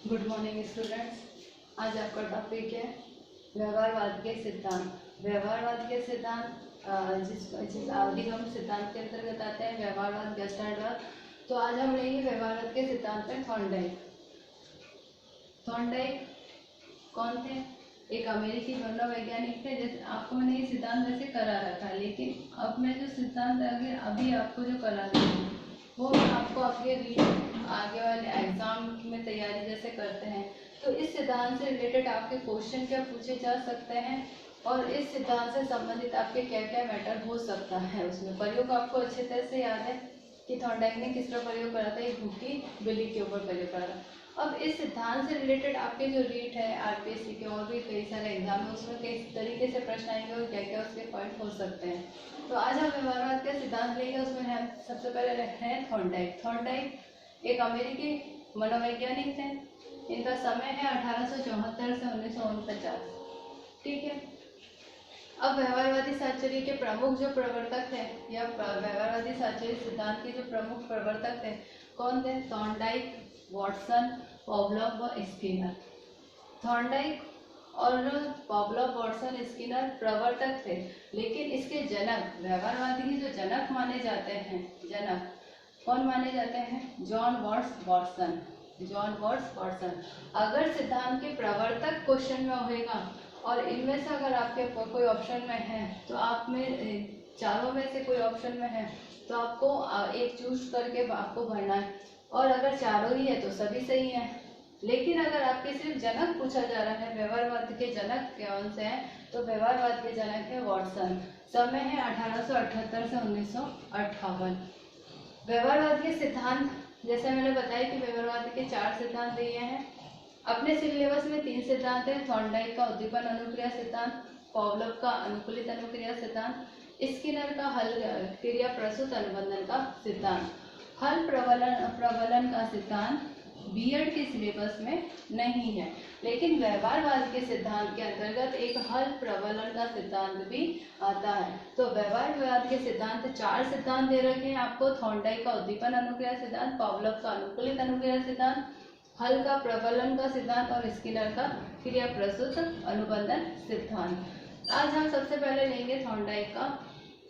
Good morning students. आज आपका topic है व्यवहारवाद के सिद्धांत। व्यवहारवाद के सिद्धांत जिस अधिगम सिद्धांत के अंतर्गत आते हैं व्यवहारवाद, गेस्टाल्टवाद। तो आज हम लेंगे व्यवहारवाद के सिद्धांत में थॉर्नडाइक। थॉर्नडाइक कौन थे? एक अमेरिकी मनोवैज्ञानिक थे। जैसे आपको मैंने ये सिद्धांत वैसे करा रखा है, लेकिन अब मैं जो सिद्धांत अभी आपको जो करा रही हूँ वो मैं आपको आगे वाले एग्जाम में तैयारी जैसे करते हैं तो इस सिद्धांत से रिलेटेड आपके क्वेश्चन क्या पूछे जा सकते हैं और इस सिद्धांत से संबंधित आपके क्या क्या मैटर हो सकता है। उसमें प्रयोग आपको अच्छे तरह से याद है कि थॉर्नडाइक ने किसका प्रयोग करा था? एक भूखी बिल्ली के ऊपर प्रयोग करा था। अब इस सिद्धांत से रिलेटेड आपके जो रीट है आरपीएससी के और भी कई सारे एग्जाम है उसमें किस तरीके से प्रश्न आएंगे और क्या क्या उसके पॉइंट हो सकते हैं। तो आज हम व्यवहारवाद का सिद्धांत लेंगे। उसमें हम सबसे पहले हैं थॉर्नडाइक। थॉर्नडाइक एक अमेरिकी मनोवैज्ञानिक थे। इनका समय है 1874 से 1949। ठीक है। अब व्यवहारवादी साहचर्य के प्रमुख जो प्रवर्तक थे या व्यवहारवादी साहचर्य सिद्धांत के जो प्रमुख प्रवर्तक थे कौन थे? थॉर्नडाइक, वॉटसन, पावलोव व स्किनर। थॉर्नडाइक और पावलोव, वॉटसन, स्किनर प्रवर्तक थे, लेकिन इसके जनक, व्यवहारवादी के जो जनक माने जाते हैं, जनक कौन माने जाते हैं? John Watts Watson. John Watts Watson. अगर सिद्धांत के प्रवर्तक क्वेश्चन में होगा और इनमें से अगर आपके कोई ऑप्शन में है तो आप में चारों में से कोई ऑप्शन में है तो आपको एक चूज करके आपको भरना है, और अगर चारों ही है तो सभी सही है। लेकिन अगर आपके सिर्फ जनक पूछा जा रहा है, व्यवहारवाद के जनक कौन से हैं, तो व्यवहारवाद के जनक है वॉटसन। समय है 1878 से 1958। व्यवहारवाद के सिद्धांत, जैसे मैंने बताया कि व्यवहारवाद के 4 सिद्धांत दिए हैं। अपने सिलेबस में 3 सिद्धांत है। थॉर्नडाइक का उद्दीपन अनुक्रिया सिद्धांत, पावलोव का अनुकूलित अनुक्रिया सिद्धांत, स्किनर का हल क्रिया प्रसूत अनुबंधन का सिद्धांत। हल प्रबलन का सिद्धांत बीएड के सिलेबस में नहीं है, लेकिन व्यवहारवाद के सिद्धांत के अंतर्गत एक हल प्रबलन का सिद्धांत भी आता है। तो व्यवहारवाद के सिद्धांत 4 सिद्धांत दे रखे हैं आपको। थॉर्नडाइक का उद्दीपन अनुक्रिया सिद्धांत, पावलोव का अनुकूलित अनुक्रिया सिद्धांत, हल का प्रबलन का सिद्धांत और स्किनर का क्रिया प्रसूत अनुबंधन सिद्धांत। आज हम सबसे पहले लेंगे थॉर्नडाइक का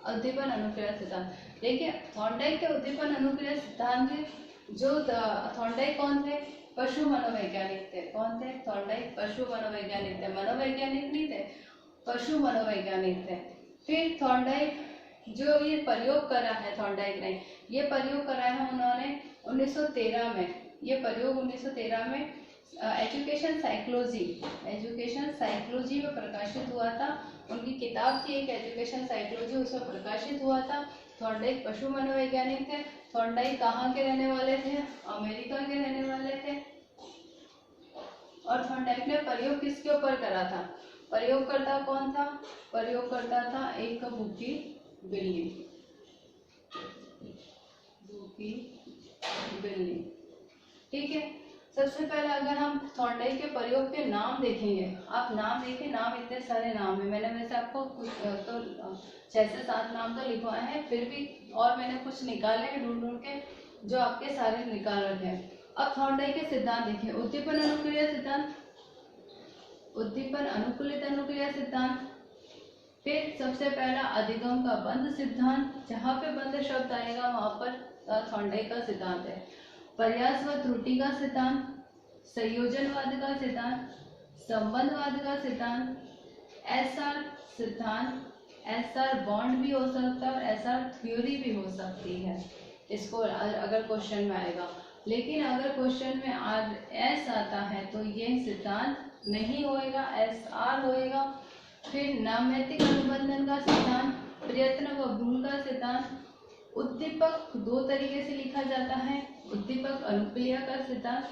उद्दीपन अनुक्रिया सिद्धांत। देखिए, थॉर्नडाइक के उद्दीपन अनुक्रिया सिद्धांत जो थॉर्नडाइक कौन थे? पशु मनोवैज्ञानिक थे। कौन थे? थॉर्नडाइक पशु मनोवैज्ञानिक थे। मनोवैज्ञानिक नहीं थे, पशु मनोवैज्ञानिक थे। फिर थॉर्नडाइक जो ये प्रयोग करा है, थॉर्नडाइक ने ये प्रयोग करा है उन्होंने 1913 में। ये प्रयोग 1913 में एजुकेशन साइकोलॉजी में प्रकाशित हुआ था। उनकी किताब थी एक एजुकेशन साइकोलॉजी, उसमें प्रकाशित हुआ था। थॉर्नडाइक पशु मनोवैज्ञानिक थे। थॉर्नडाइक कहाँ के रहने वाले थे? अमेरिका के रहने वाले थे। और थॉर्नडाइक ने प्रयोग किसके ऊपर करा था? प्रयोगकर्ता कौन था? प्रयोगकर्ता था एक भूखी बिल्ली। भूखी बिल्ली। ठीक है। सबसे पहले अगर हम थॉर्नडाइक के प्रयोग के नाम देखेंगे, आप नाम देखिए, नाम इतने सारे नाम है। मैंने वैसे आपको कुछ तो 6 से 7 नाम तो लिखवाए हैं, फिर भी और मैंने कुछ निकाले हैं ढूंढ ढूंढ के, जो आपके सारे निकाल रखे हैं। अब थॉर्नडाइक के सिद्धांत देखिए। उद्दीपन अनुक्रिया सिद्धांत, उद्दीपन अनुकूलित अनुक्रिया सिद्धांत, फिर सबसे पहला अधिगम का बंध सिद्धांत, जहाँ पे बंध शब्द आएगा वहां पर थॉर्नडाइक का सिद्धांत है। प्रयास व त्रुटि का सिद्धांत, संयोजनवाद का सिद्धांत, संबंधवाद का सिद्धांत, एसआर सिद्धांत। एसआर बॉन्ड भी हो सकता है और एसआर थ्योरी भी हो सकती है, इसको अगर क्वेश्चन में आएगा। लेकिन अगर क्वेश्चन में आज एस आता है तो ये सिद्धांत नहीं होएगा, एसआर होएगा। फिर नैमित्तिक अनुबंधन का सिद्धांत, प्रयत्न व भूल का सिद्धांत। उद्दीपक 2 तरीके से लिखा जाता है, उद्दीपक अनुक्रिया का सिद्धांत,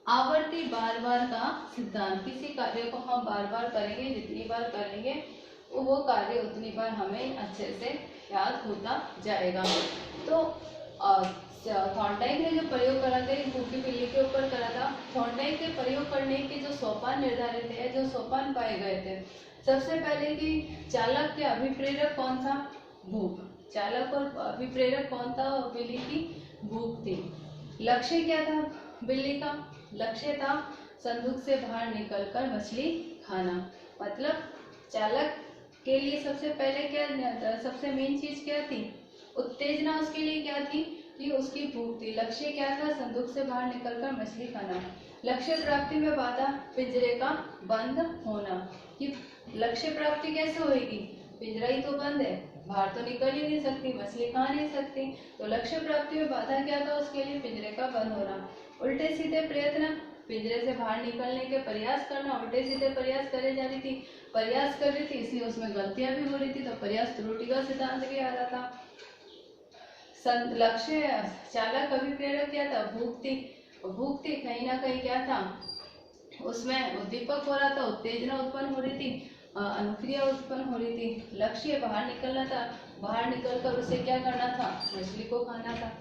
आवर्ती बार बार का सिद्धांत। किसी कार्य को हम बार बार करेंगे, जितनी बार करेंगे वो कार्य उतनी बार हमें अच्छे से याद होता जाएगा। तो थॉर्नडाइक ने जो प्रयोग करा था भूखी बिल्ली के ऊपर करा था। थॉर्नडाइक के प्रयोग करने के जो सोपान निर्धारित है, जो सोपान पाए गए थे, सबसे पहले कि चालक के अभिप्रेरक कौन था? भूख। चालक और अभिप्रेरक कौन था? बिल्ली की भूख थी। लक्ष्य क्या था बिल्ली का? लक्ष्य था संदूक से बाहर निकलकर मछली खाना। मतलब चालक के लिए सबसे पहले क्या, सबसे मेन चीज क्या थी, उत्तेजना उसके लिए क्या थी कि उसकी भूख थी। लक्ष्य क्या था, संदूक से बाहर निकलकर मछली खाना। लक्ष्य प्राप्ति में बाधा, पिंजरे का बंद होना। कि लक्ष्य प्राप्ति कैसे होगी, पिंजरा ही तो बंद है, बाहर तो निकल ही नहीं सकती, मछली खा नहीं सकती। तो लक्ष्य प्राप्ति में बाधा क्या था उसके लिए, पिंजरे का बंद होना। उल्टे सीधे प्रयत्न, पिंजरे से बाहर निकलने के प्रयास करना, उल्टे सीधे प्रयास करे जा रही थी, प्रयास कर रही थी, इसलिए उसमें गलतियां भी हो रही थी, तो प्रयास त्रुटि का सिद्धांत भी आ रहा था। लक्ष्य चालक अभिप्रेरक क्या था, भूख थी, भूख थी, कहीं ना कहीं क्या था उसमें उद्दीपक हो रहा था, उत्तेजना उत्पन्न हो रही थी, अनुक्रिया उत्पन्न हो रही थी। लक्ष्य बाहर निकलना था, बाहर निकलकर उसे क्या करना था, मछली को खाना था।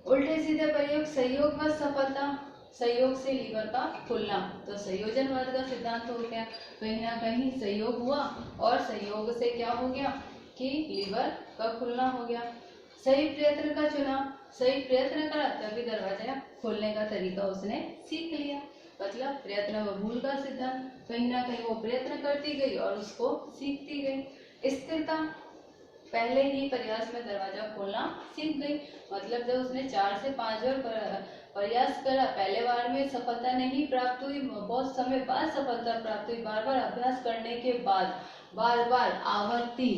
उल्टे सीधे प्रयोग, संयोग व सफलता, संयोग से लीवर का खुलना, तो संयोजनवाद का सिद्धांत हो गया, कहीं ना कहीं संयोग हुआ और संयोग से क्या हो गया कि लीवर का खुलना हो गया। सही प्रयत्न का चुना, सही प्रयत्न करा तभी दरवाजा खोलने का तरीका उसने सीख लिया। मतलब प्रयत्न व भूल का सिद्धांत, कहीं ना कहीं वो प्रयत्न करती गई और उसको सीखती गई। स्थिरता, पहले ही प्रयास में दरवाजा खोलना सीख गई। मतलब जब उसने 4 से 5 बार प्रयास करा, पहले बार में सफलता नहीं प्राप्त हुई, बहुत समय बाद सफलता प्राप्त हुई, बार बार अभ्यास करने के बाद, बार बार आवर्ती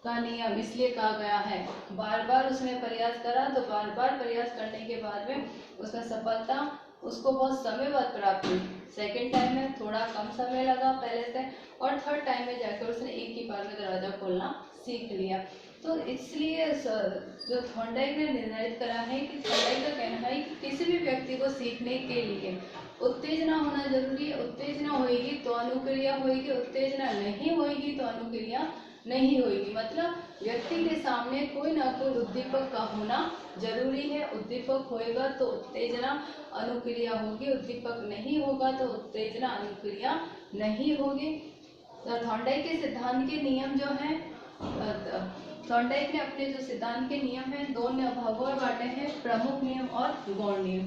का नियम इसलिए कहा गया है, बार बार उसने प्रयास करा तो बार बार प्रयास करने के बाद में उसका सफलता उसको बहुत समय बाद प्राप्त हुई। सेकेंड टाइम में थोड़ा कम समय लगा पहले से, और थर्ड टाइम में जाकर उसने एक ही बार में दरवाजा खोलना सीख लिया। तो इसलिए जो थॉर्नडाइक ने निर्धारित करा है कि थॉर्नडाइक का कहना है कि किसी भी व्यक्ति को सीखने के लिए उत्तेजना होना जरूरी है। उत्तेजना होगी तो अनुक्रिया होगी, उत्तेजना नहीं होगी तो अनुक्रिया नहीं होगी। मतलब व्यक्ति के सामने कोई ना कोई उद्दीपक का होना जरूरी है। उद्दीपक होएगा तो उत्तेजना अनुक्रिया होगी, उद्दीपक नहीं होगा तो उत्तेजना अनुक्रिया नहीं होगी। तो थॉर्नडाइक के सिद्धांत के नियम जो है, थॉर्नडाइक ने अपने जो सिद्धांत के नियम है दो भागों में बांटे हैं, प्रमुख नियम और गौण नियम।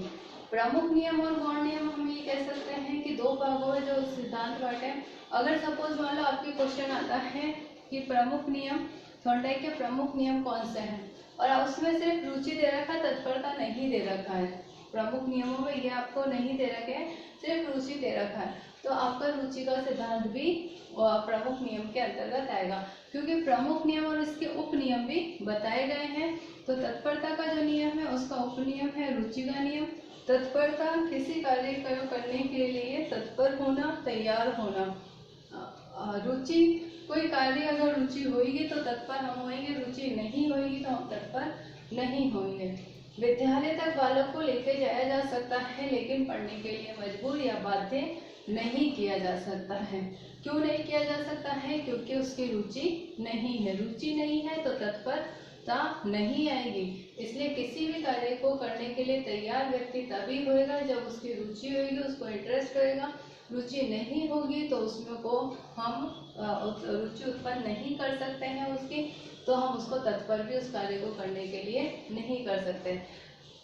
प्रमुख नियम और गौण नियम हम ये कह सकते हैं कि दो भागों में जो सिद्धांत बांटे हैं। अगर सपोज मान लो आपके क्वेश्चन आता है कि प्रमुख नियम, थॉर्नडाइक के प्रमुख नियम कौन से हैं, और उसमें सिर्फ रुचि दे रखा है, तत्परता नहीं दे रखा है। प्रमुख नियमों में ये आपको नहीं दे रखे हैं, सिर्फ रुचि दे रखा है, तो आपका रुचि का सिद्धांत भी प्रमुख नियम के अंतर्गत आएगा, क्योंकि प्रमुख नियम और इसके उप नियम भी बताए गए हैं। तो तत्परता का जो नियम है उसका उप नियम है रुचि का नियम। तत्परता, किसी कार्य को करने के लिए तत्पर होना, तैयार होना। रुचि, कोई कार्य अगर रुचि होगी तो तत्पर हम होंगे, रुचि नहीं होगी तो हम तत्पर नहीं होंगे। विद्यालय तक बालक को लेकर जाया जा सकता है, लेकिन पढ़ने के लिए मजबूर या बाध्य नहीं किया जा सकता है। क्यों नहीं किया जा सकता है, क्योंकि उसकी रुचि नहीं है। रुचि नहीं है तो तत्परता नहीं आएगी। इसलिए किसी भी कार्य को करने के लिए तैयार व्यक्ति तभी होएगा जब उसकी रुचि होगी, उसको इंटरेस्ट होएगा। रुचि नहीं होगी तो उसमें को हम रुचि उत्पन्न नहीं कर सकते हैं उसकी, तो हम उसको तत्पर भी उस कार्य को करने के लिए नहीं कर सकते।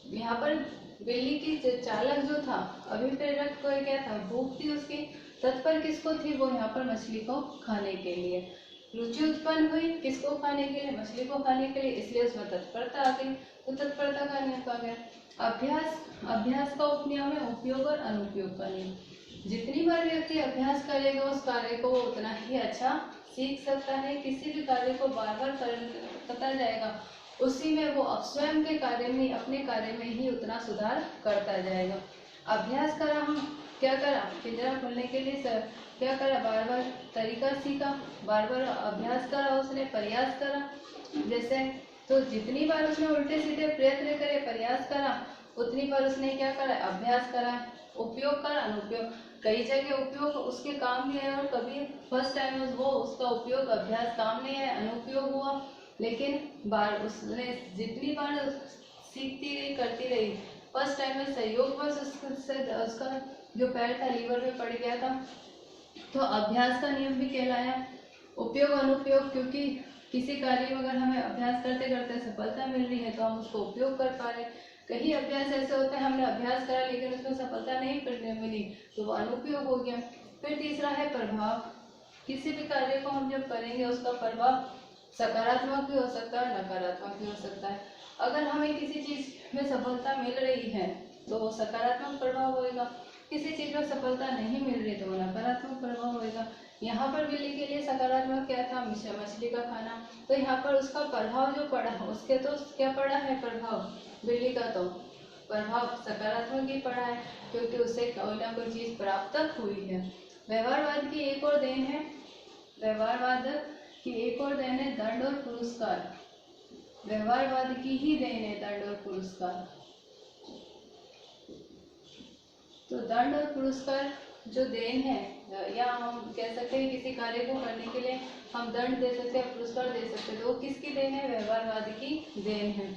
यहाँ पर बिल्ली की चालक जो था, अभिप्रेरक को क्या था, भूख थी उसकी, तत्पर किसको थी, वो यहाँ पर मछली को खाने के लिए। रुचि उत्पन्न हुई किसको खाने के लिए, मछली को खाने के लिए, इसलिए उसमें तत्परता आ गई, तो तत्परता का नियम आ गया। अभ्यास, अभ्यास का उपनियम है उपयोग और अनुपयोग का नियम। जितनी बार व्यक्ति अभ्यास करेगा उस कार्य को वो उतना ही अच्छा सीख सकता है। किसी भी कार्य को बार बार करता जाएगा, उसी में वो स्वयं के कार्य में, अपने कार्य में ही उतना सुधार करता जाएगा। अभ्यास करा, हम क्या करा, पिंजरा खोलने के लिए क्या करा, बार बार तरीका सीखा, बार बार अभ्यास करा, उसने प्रयास करा। जैसे तो जितनी बार उसने उल्टे सीधे प्रयत्न करे, प्रयास करा, उतनी बार उसने क्या करा, अभ्यास करा। उपयोग करा, अनुपयोग, कई जगह उपयोग उसके काम भी है और कभी फर्स्ट टाइम वो उसका उपयोग अभ्यास काम नहीं है, अनुपयोग हुआ। लेकिन बार उसने जितनी बार सीखती रही, करती रही, फर्स्ट टाइम में सहयोग बस उसका जो पैर था लीवर में पड़ गया था, तो अभ्यास का नियम भी कहलाया। उपयोग अनुपयोग, क्योंकि किसी कार्य में अगर हमें अभ्यास करते करते सफलता मिल रही है तो हम उसको उपयोग कर पा रहे, कहीं अभ्यास ऐसे होता है हमने अभ्यास करा लेकिन उसमें सफलता नहीं मिली तो वो अनुपयोग हो गया। फिर तीसरा है प्रभाव। किसी भी कार्य को हम जब करेंगे उसका प्रभाव सकारात्मक भी हो सकता है, नकारात्मक भी हो सकता है। अगर हमें किसी चीज में सफलता मिल रही है तो वो सकारात्मक प्रभाव होएगा, किसी चीज में सफलता नहीं मिल रही तो वो नकारात्मक प्रभाव होएगा। यहाँ पर बिल्ली के लिए सकारात्मक क्या था, मछली का खाना, तो यहाँ पर उसका प्रभाव जो पड़ा उसके तो क्या पड़ा है प्रभाव, बिल्ली का तो प्रभाव सकारात्मक ही पड़ा है क्योंकि उसे कोई ना कोई चीज प्राप्त हुई है। व्यवहारवाद की एक और देन है, व्यवहारवाद की एक और देन है दंड और पुरस्कार। व्यवहारवाद की ही देन है दंड और पुरस्कार। तो दंड और पुरस्कार जो देन है, या हम कह सकते हैं किसी कार्य को करने के लिए हम दंड दे सकते हैं, पुरस्कार दे सकते हैं, तो वो किसकी देन है, व्यवहारवाद की देन है।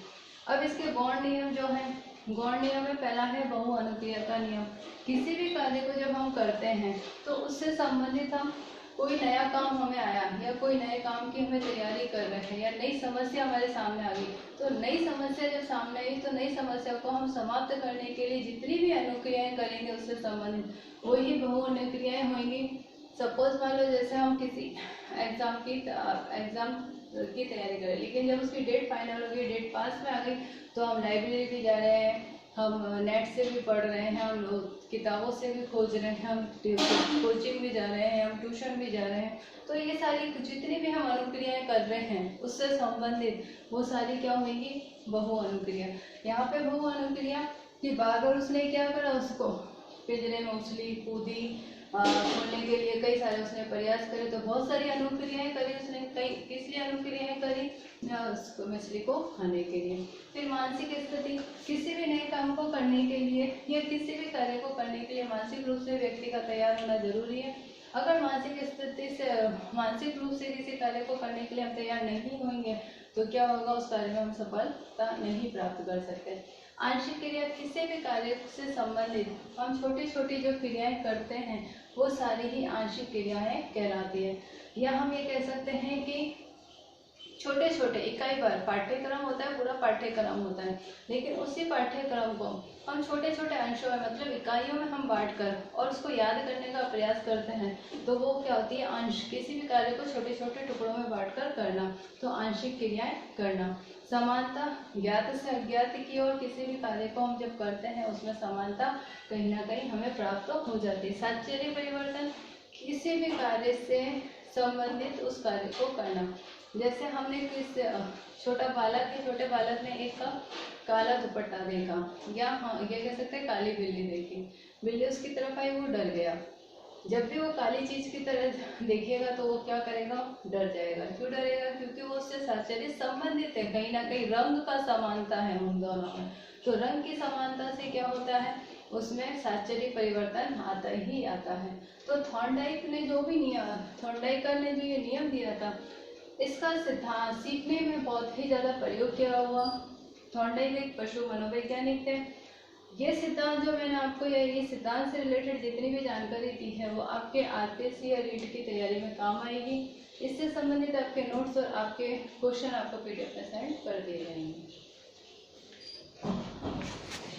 अब इसके गौण नियम जो है, गौण नियम में पहला है बहु अनुक्रिया का नियम। किसी भी कार्य को जब हम करते हैं तो उससे संबंधित हम कोई नया काम हमें आया या कोई नए काम की हमें तैयारी कर रहे हैं या नई समस्या हमारे सामने आ गई, तो नई समस्या जब सामने आई तो नई समस्या को हम समाप्त करने के लिए जितनी भी अनुक्रियाएं करेंगे उससे संबंधित वही बहु अनुक्रियाएं होंगी। सपोज मान लो जैसे हम किसी एग्जाम की तैयारी करें लेकिन जब उसकी डेट फाइनल हो गई, डेट पास में आ गई, तो हम लाइब्रेरी भी जा रहे हैं, हम नेट से भी पढ़ रहे हैं, हम लोग किताबों से भी खोज रहे हैं, हम कोचिंग भी जा रहे हैं, हम ट्यूशन भी जा रहे हैं, तो ये सारी जितनी भी हम अनुक्रियाएं कर रहे हैं उससे संबंधित वो सारी क्या होंगी, बहु अनुक्रिया। यहाँ पे बहु अनुक्रिया कि बार उसने क्या करा, उसको पिंजरे में उछली कूदी खोलने के लिए कई सारे उसने प्रयास करे, तो बहुत सारी अनुक्रियाएं करी उसने, कई किस लिए अनुक्रियाएं करी, उसको मछली को खाने के लिए। फिर मानसिक स्थिति, किसी भी नए काम को करने के लिए या किसी भी कार्य को करने के लिए मानसिक रूप से व्यक्ति का तैयार होना जरूरी है। अगर मानसिक रूप से किसी कार्य को करने के लिए हम तैयार नहीं होंगे तो क्या होगा, उस कार्य में हम सफलता नहीं प्राप्त कर सकते। आंशिक क्रिया, किसी भी कार्य से संबंधित हम छोटी छोटी जो क्रियाएं करते हैं वो सारी ही आंशिक क्रियाएं कहलाती है। या हम ये कह सकते हैं कि छोटे छोटे इकाई बार पाठ्यक्रम होता है, पूरा पाठ्यक्रम होता है, लेकिन उसी पाठ्यक्रम को हम छोटे छोटे अंशों में मतलब इकाइयों में हम बांट कर और उसको याद करने का प्रयास करते हैं, तो वो क्या होती है, अंश। किसी भी कार्य को छोटे छोटे टुकड़ों में बांट कर करना, तो आंशिक क्रियाएं करना। समानता, ज्ञात से अज्ञात की ओर किसी भी कार्य को हम जब करते हैं उसमें समानता कहीं ना कहीं हमें प्राप्त हो जाती है। साहचर्य परिवर्तन, किसी भी कार्य से संबंधित उस कार्य को करना। जैसे हमने किस छोटे बालक ने एक काला दुपट्टा देखा, या हाँ ये कह सकते हैं काली बिल्ली देखी, बिल्ली उसकी तरफ आई, वो डर गया। जब भी वो काली चीज की तरह देखेगा तो वो क्या करेगा, डर जाएगा। क्यों डरेगा, क्योंकि वो उससे साहचर्य संबंधित है, कहीं ना कहीं रंग का समानता है उन दोनों में, तो रंग की समानता से क्या होता है, उसमें साहचर्य परिवर्तन आता ही आता है। तो थॉर्नडाइक ने जो भी थॉर्नडाइकर ने जो ये नियम दिया था, इसका सिद्धांत सीखने में बहुत ही ज़्यादा प्रयोग किया हुआ। थॉर्नडाइक एक पशु मनोवैज्ञानिक थे। ये सिद्धांत जो मैंने आपको ये सिद्धांत से रिलेटेड जितनी भी जानकारी दी है वो आपके आरपीएससी या रीट की तैयारी में काम आएगी। इससे संबंधित आपके नोट्स और आपके क्वेश्चन आपको पीडीएफ में सेंड कर दिए जाएंगे।